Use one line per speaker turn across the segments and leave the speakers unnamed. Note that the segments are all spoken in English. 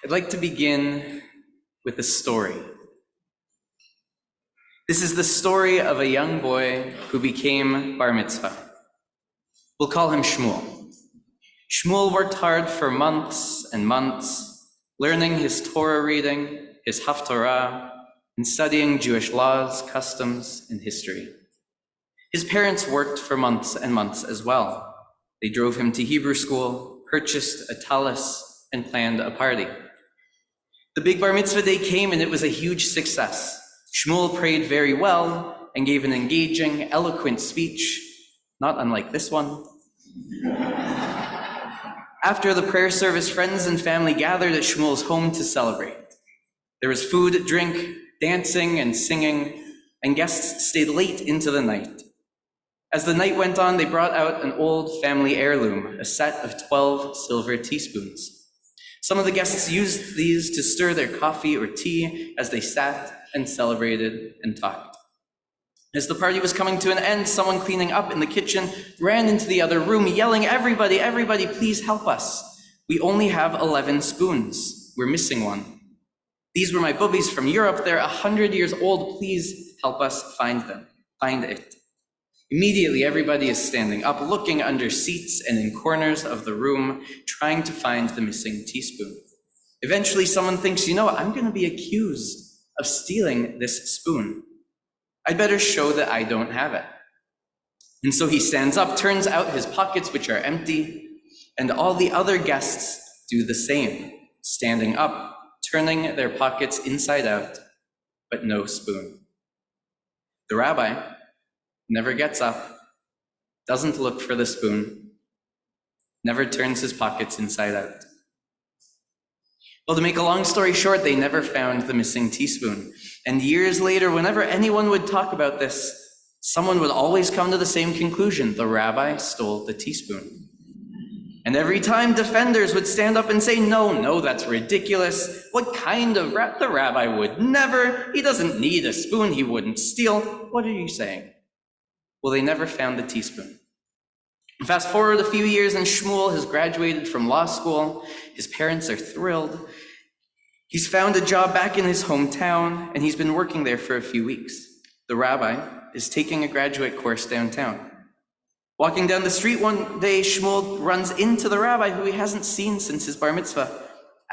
I'd like to begin with a story. This is the story of a young boy who became bar mitzvah. We'll call him Shmuel. Shmuel worked hard for months and months, learning his Torah reading, his Haftorah, and studying Jewish laws, customs, and history. His parents worked for months and months as well. They drove him to Hebrew school, purchased a tallis, and planned a party. The big bar mitzvah day came and it was a huge success. Shmuel prayed very well and gave an engaging, eloquent speech, not unlike this one. After the prayer service, friends and family gathered at Shmuel's home to celebrate. There was food, drink, dancing, and singing, and guests stayed late into the night. As the night went on, they brought out an old family heirloom, a set of 12 silver teaspoons. Some of the guests used these to stir their coffee or tea as they sat and celebrated and talked. As the party was coming to an end, someone cleaning up in the kitchen ran into the other room, yelling, everybody, please help us. We only have 11 spoons. We're missing one. These were my boobies from Europe. They're 100 years old. Please help us find it. Immediately, everybody is standing up, looking under seats and in corners of the room, trying to find the missing teaspoon. Eventually, someone thinks, I'm going to be accused of stealing this spoon. I'd better show that I don't have it. And so he stands up, turns out his pockets, which are empty, and all the other guests do the same, standing up, turning their pockets inside out, but no spoon. The rabbi never gets up, doesn't look for the spoon, never turns his pockets inside out. Well, to make a long story short, they never found the missing teaspoon. And years later, whenever anyone would talk about this, someone would always come to the same conclusion: the rabbi stole the teaspoon. And every time defenders would stand up and say, no, that's ridiculous. What kind of the rabbi would never, he doesn't need a spoon, he wouldn't steal. What are you saying? Well, they never found the teaspoon. Fast forward a few years and Shmuel has graduated from law school. His parents are thrilled. He's found a job back in his hometown and he's been working there for a few weeks. The rabbi is taking a graduate course downtown. Walking down the street one day, Shmuel runs into the rabbi who he hasn't seen since his bar mitzvah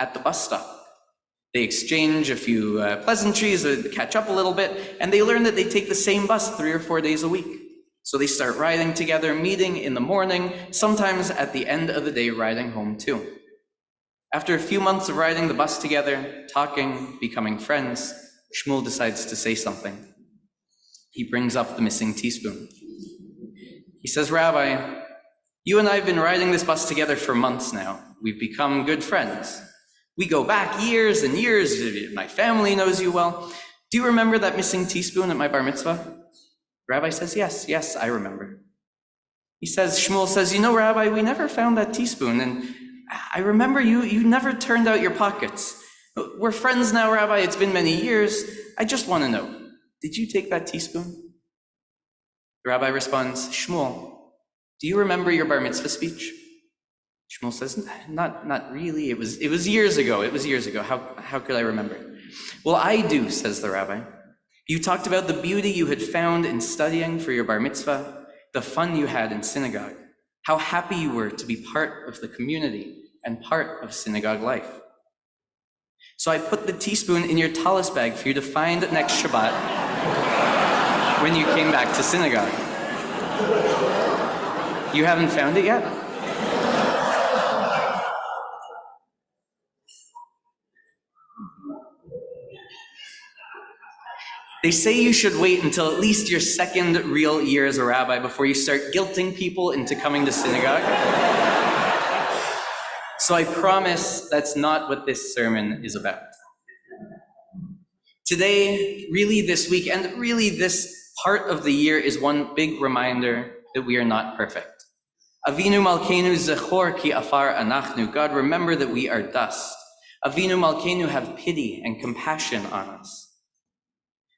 at the bus stop. They exchange a few pleasantries, catch up a little bit, and they learn that they take the same bus 3 or 4 days a week. So they start riding together, meeting in the morning, sometimes at the end of the day riding home too. After a few months of riding the bus together, talking, becoming friends, Shmuel decides to say something. He brings up the missing teaspoon. He says, "Rabbi, you and I have been riding this bus together for months now. We've become good friends. We go back years and years. My family knows you well. Do you remember that missing teaspoon at my bar mitzvah?" Rabbi says, yes, I remember. Shmuel says, Rabbi, we never found that teaspoon, and I remember you never turned out your pockets. We're friends now, Rabbi, it's been many years. I just want to know, did you take that teaspoon? The rabbi responds, Shmuel, do you remember your bar mitzvah speech? Shmuel says, not really. It was years ago. How could I remember? Well, I do, says the rabbi. You talked about the beauty you had found in studying for your bar mitzvah, the fun you had in synagogue, how happy you were to be part of the community and part of synagogue life. So I put the teaspoon in your tallis bag for you to find next Shabbat when you came back to synagogue. You haven't found it yet? They say you should wait until at least your second real year as a rabbi before you start guilting people into coming to synagogue. So I promise that's not what this sermon is about. Today, really this week, and really this part of the year is one big reminder that we are not perfect. Avinu Malkeinu zechor ki afar anachnu. God, remember that we are dust. Avinu Malkeinu, have pity and compassion on us.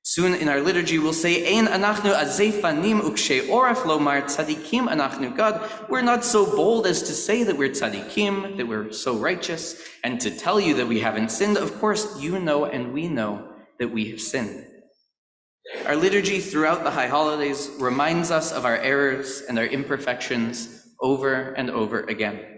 Soon in our liturgy, we'll say, Ein anachnu azei fanim ukshe oraf lomar tzadikim anachnu. God, we're not so bold as to say that we're tzadikim, that we're so righteous, and to tell you that we haven't sinned. Of course, you know and we know that we have sinned. Our liturgy throughout the high holidays reminds us of our errors and our imperfections over and over again.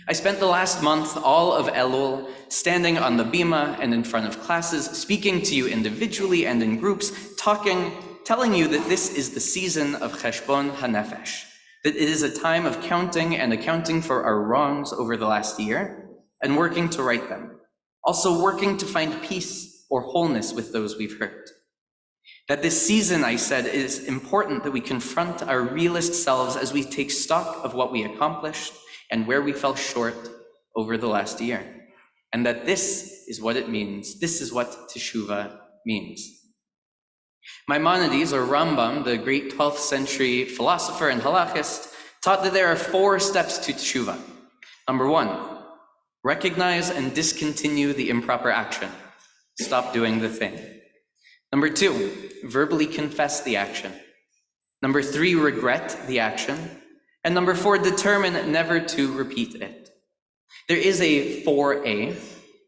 I spent the last month, all of Elul, standing on the bima and in front of classes, speaking to you individually and in groups, telling you that this is the season of Cheshbon HaNefesh, that it is a time of counting and accounting for our wrongs over the last year and working to right them. Also working to find peace or wholeness with those we've hurt. That this season, I said, it is important that we confront our realist selves as we take stock of what we accomplished and where we fell short over the last year. And that this is what it means. This is what Teshuvah means. Maimonides, or Rambam, the great 12th century philosopher and halachist, taught that there are 4 steps to Teshuvah. Number 1, recognize and discontinue the improper action. Stop doing the thing. Number 2, verbally confess the action. Number 3, regret the action. And number 4, determine never to repeat it. There is a 4a,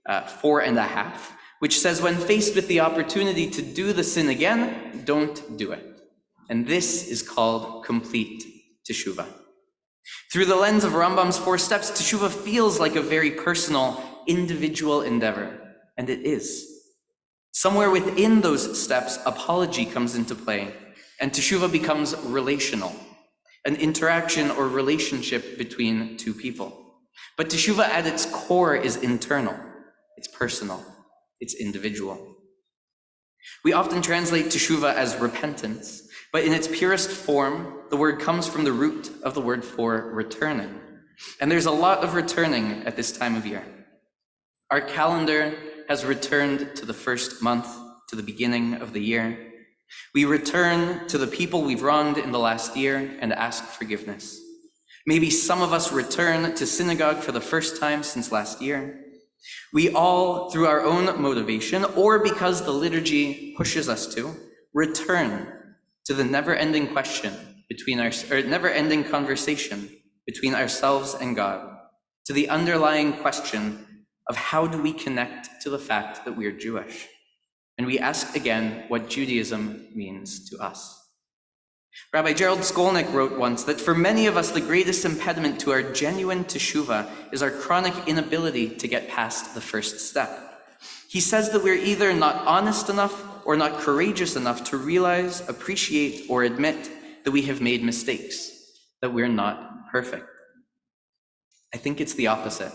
4.5, which says when faced with the opportunity to do the sin again, don't do it. And this is called complete teshuvah. Through the lens of Rambam's 4 steps, teshuvah feels like a very personal, individual endeavor, and it is. Somewhere within those steps, apology comes into play, and teshuvah becomes relational, an interaction or relationship between 2 people. But teshuvah at its core is internal, it's personal, it's individual. We often translate teshuvah as repentance, but in its purest form, the word comes from the root of the word for returning. And there's a lot of returning at this time of year. Our calendar has returned to the first month, to the beginning of the year. We return to the people we've wronged in the last year and ask forgiveness. Maybe some of us return to synagogue for the first time since last year. We all, through our own motivation, or because the liturgy pushes us to, return to the never-ending question never-ending conversation between ourselves and God, to the underlying question of how do we connect to the fact that we're Jewish? And we ask again what Judaism means to us. Rabbi Gerald Skolnick wrote once that for many of us, the greatest impediment to our genuine teshuvah is our chronic inability to get past the first step. He says that we're either not honest enough or not courageous enough to realize, appreciate, or admit that we have made mistakes, that we're not perfect. I think it's the opposite.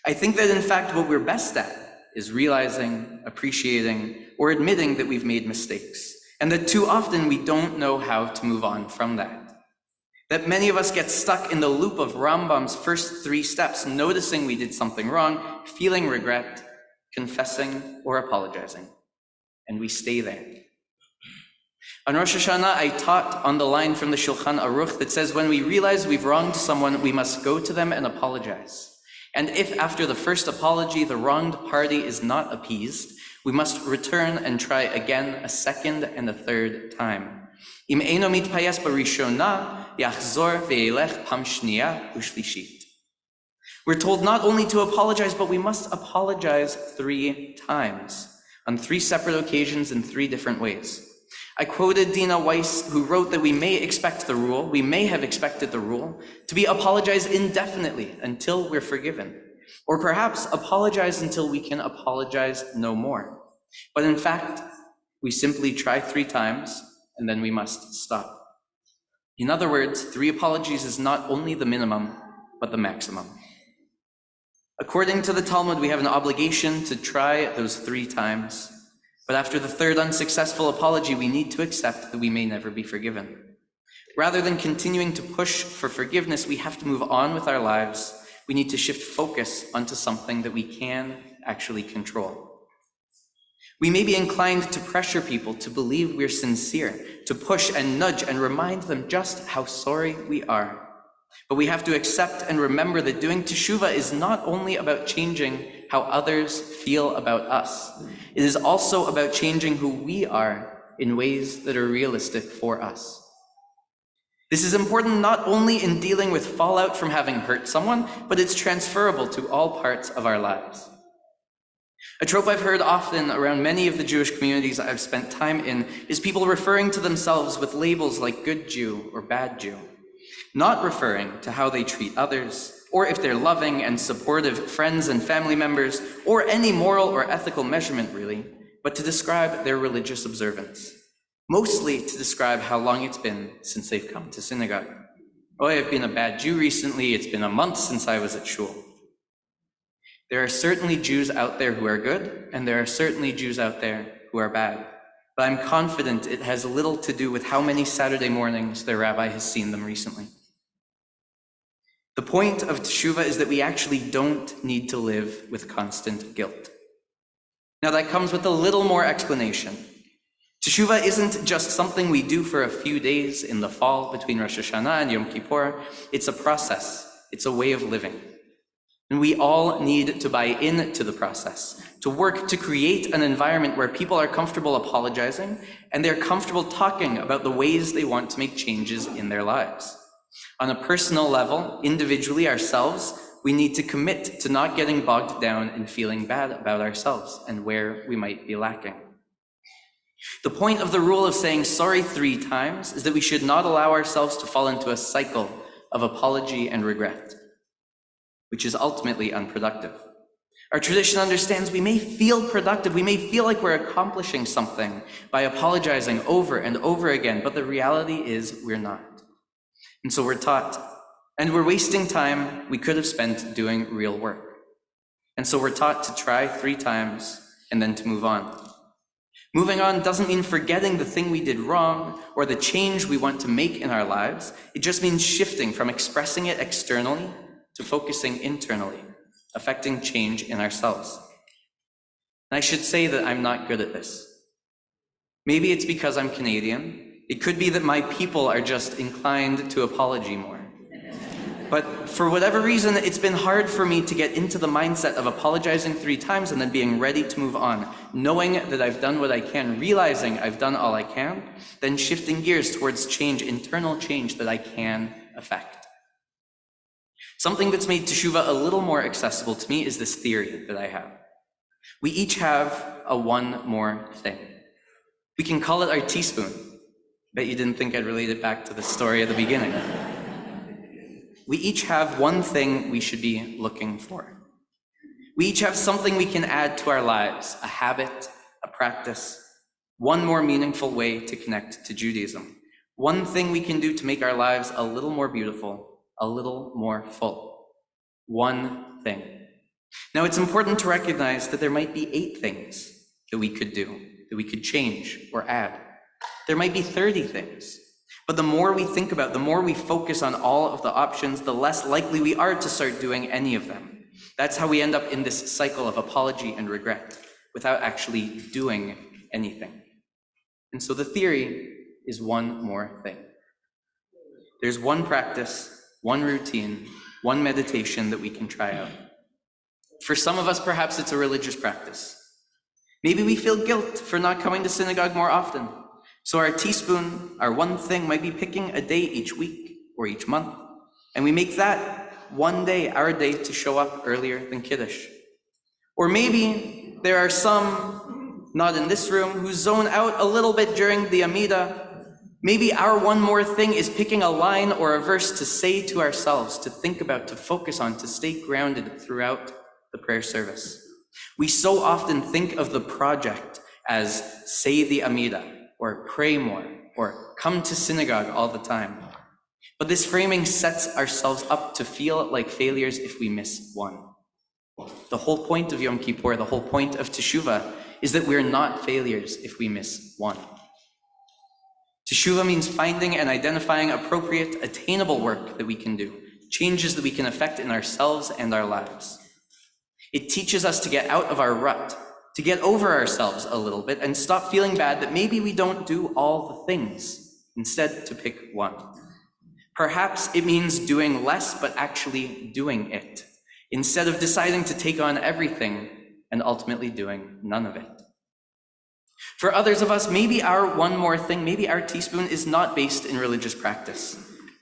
I think that in fact what we're best at is realizing, appreciating, or admitting that we've made mistakes, and that too often we don't know how to move on from that. That many of us get stuck in the loop of Rambam's first 3 steps, noticing we did something wrong, feeling regret, confessing, or apologizing, and we stay there. On Rosh Hashanah, I taught on the line from the Shulchan Aruch that says when we realize we've wronged someone, we must go to them and apologize. And if after the first apology, the wronged party is not appeased, we must return and try again a second and a third time. Im eino mitpayes barishona, yachzor ve'elech pam shniya u'shlishit. We're told not only to apologize, but we must apologize 3 times, on 3 separate occasions in 3 different ways. I quoted Dina Weiss, who wrote that we may have expected the rule, to be apologized indefinitely until we're forgiven, or perhaps apologize until we can apologize no more. But in fact, we simply try 3 times, and then we must stop. In other words, 3 apologies is not only the minimum, but the maximum. According to the Talmud, we have an obligation to try those 3 times. But after the 3rd unsuccessful apology, we need to accept that we may never be forgiven. Rather than continuing to push for forgiveness, we have to move on with our lives. We need to shift focus onto something that we can actually control. We may be inclined to pressure people to believe we're sincere, to push and nudge and remind them just how sorry we are. But we have to accept and remember that doing teshuvah is not only about changing how others feel about us, it is also about changing who we are in ways that are realistic for us. This is important not only in dealing with fallout from having hurt someone, but it's transferable to all parts of our lives. A trope I've heard often around many of the Jewish communities I've spent time in is people referring to themselves with labels like good Jew or bad Jew, not referring to how they treat others, or if they're loving and supportive friends and family members, or any moral or ethical measurement really, but to describe their religious observance, mostly to describe how long it's been since they've come to synagogue. Oh, I've been a bad Jew recently, it's been a month since I was at shul. There are certainly Jews out there who are good, and there are certainly Jews out there who are bad. But I'm confident it has little to do with how many Saturday mornings their rabbi has seen them recently. The point of teshuvah is that we actually don't need to live with constant guilt. Now that comes with a little more explanation. Teshuvah isn't just something we do for a few days in the fall between Rosh Hashanah and Yom Kippur. It's a process. It's a way of living. And we all need to buy into the process, to work to create an environment where people are comfortable apologizing and they're comfortable talking about the ways they want to make changes in their lives. On a personal level, individually ourselves, we need to commit to not getting bogged down in feeling bad about ourselves and where we might be lacking. The point of the rule of saying sorry 3 times is that we should not allow ourselves to fall into a cycle of apology and regret, which is ultimately unproductive. Our tradition understands we may feel productive, we may feel like we're accomplishing something by apologizing over and over again, but the reality is we're not. And so we're taught, and we're wasting time we could have spent doing real work. And so we're taught to try 3 times and then to move on. Moving on doesn't mean forgetting the thing we did wrong or the change we want to make in our lives. It just means shifting from expressing it externally to focusing internally, affecting change in ourselves. And I should say that I'm not good at this. Maybe it's because I'm Canadian. It could be that my people are just inclined to apology more. But for whatever reason, it's been hard for me to get into the mindset of apologizing 3 times and then being ready to move on, knowing that I've done what I can, realizing I've done all I can, then shifting gears towards change, internal change that I can affect. Something that's made teshuvah a little more accessible to me is this theory that I have. We each have a one more thing. We can call it our teaspoon. Bet you didn't think I'd relate it back to the story at the beginning. We each have one thing we should be looking for. We each have something we can add to our lives, a habit, a practice, one more meaningful way to connect to Judaism, one thing we can do to make our lives a little more beautiful, a little more full. One thing. Now, it's important to recognize that there might be 8 things that we could do, that we could change or add. There might be 30 things. But the more we think about, the more we focus on all of the options, the less likely we are to start doing any of them. That's how we end up in this cycle of apology and regret without actually doing anything. And so the theory is one more thing. There's one practice, one routine, one meditation that we can try out. For some of us, perhaps it's a religious practice. Maybe we feel guilt for not coming to synagogue more often. So our teaspoon, our one thing, might be picking a day each week or each month, and we make that one day our day to show up earlier than Kiddush. Or maybe there are some, not in this room, who zone out a little bit during the Amidah. Maybe our one more thing is picking a line or a verse to say to ourselves, to think about, to focus on, to stay grounded throughout the prayer service. We so often think of the project as say the Amidah, or pray more, or come to synagogue all the time. But this framing sets ourselves up to feel like failures if we miss one. The whole point of Yom Kippur, the whole point of teshuvah, is that we're not failures if we miss one. Teshuvah means finding and identifying appropriate, attainable work that we can do, changes that we can affect in ourselves and our lives. It teaches us to get out of our rut, to get over ourselves a little bit and stop feeling bad that maybe we don't do all the things, instead to pick one. Perhaps it means doing less, but actually doing it, instead of deciding to take on everything and ultimately doing none of it. For others of us, maybe our one more thing, maybe our teaspoon is not based in religious practice.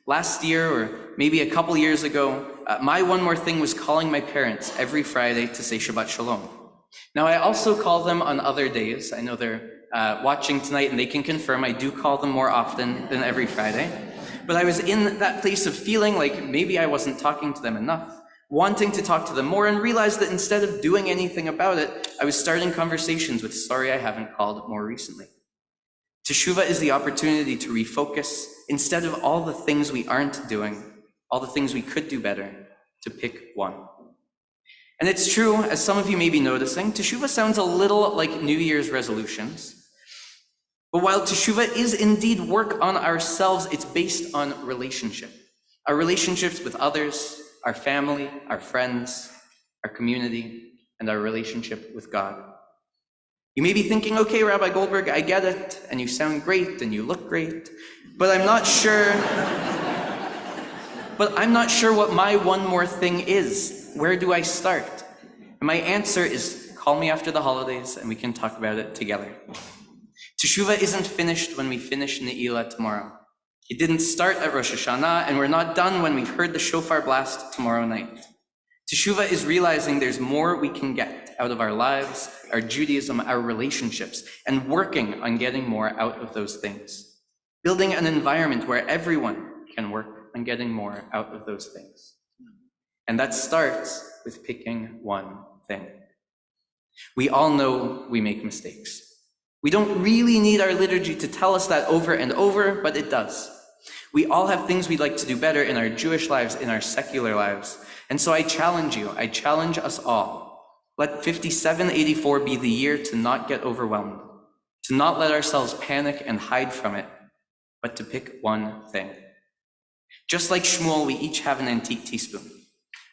Last year, or maybe a couple years ago, my one more thing was calling my parents every Friday to say Shabbat Shalom. Now, I also call them on other days. I know they're watching tonight and they can confirm I do call them more often than every Friday. But I was in that place of feeling like maybe I wasn't talking to them enough, wanting to talk to them more, and realized that instead of doing anything about it, I was starting conversations with sorry I haven't called more recently. Teshuvah is the opportunity to refocus, instead of all the things we aren't doing, all the things we could do better, to pick one. And it's true, as some of you may be noticing, Teshuvah sounds a little like New Year's resolutions. But while Teshuvah is indeed work on ourselves, it's based on relationship. Our relationships with others, our family, our friends, our community, and our relationship with God. You may be thinking, okay, Rabbi Goldberg, I get it, and you sound great, and you look great, but I'm not sure what my one more thing is. Where do I start? And my answer is, call me after the holidays, and we can talk about it together. Teshuvah isn't finished when we finish Ne'ilah tomorrow. It didn't start at Rosh Hashanah, and we're not done when we've heard the shofar blast tomorrow night. Teshuvah is realizing there's more we can get out of our lives, our Judaism, our relationships, and working on getting more out of those things. Building an environment where everyone can work on getting more out of those things. And that starts with picking one thing. We all know we make mistakes. We don't really need our liturgy to tell us that over and over, but it does. We all have things we'd like to do better in our Jewish lives, in our secular lives. And so I challenge us all. Let 5784 be the year to not get overwhelmed, to not let ourselves panic and hide from it, but to pick one thing. Just like Shmuel, we each have an antique teaspoon.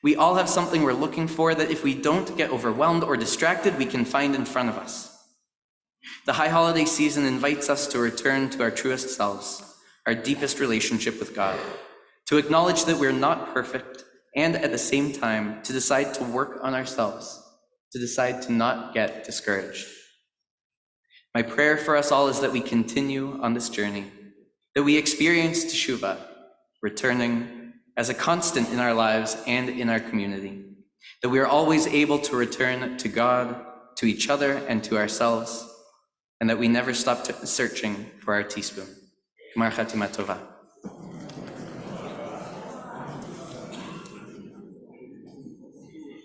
We all have something we're looking for that if we don't get overwhelmed or distracted, we can find in front of us. The high holiday season invites us to return to our truest selves, our deepest relationship with God, to acknowledge that we're not perfect, and at the same time, to decide to work on ourselves, to decide to not get discouraged. My prayer for us all is that we continue on this journey, that we experience Teshuvah, returning as a constant in our lives and in our community, that we are always able to return to God, to each other, and to ourselves, and that we never stop searching for our teaspoon. Gemar Chatima Tova.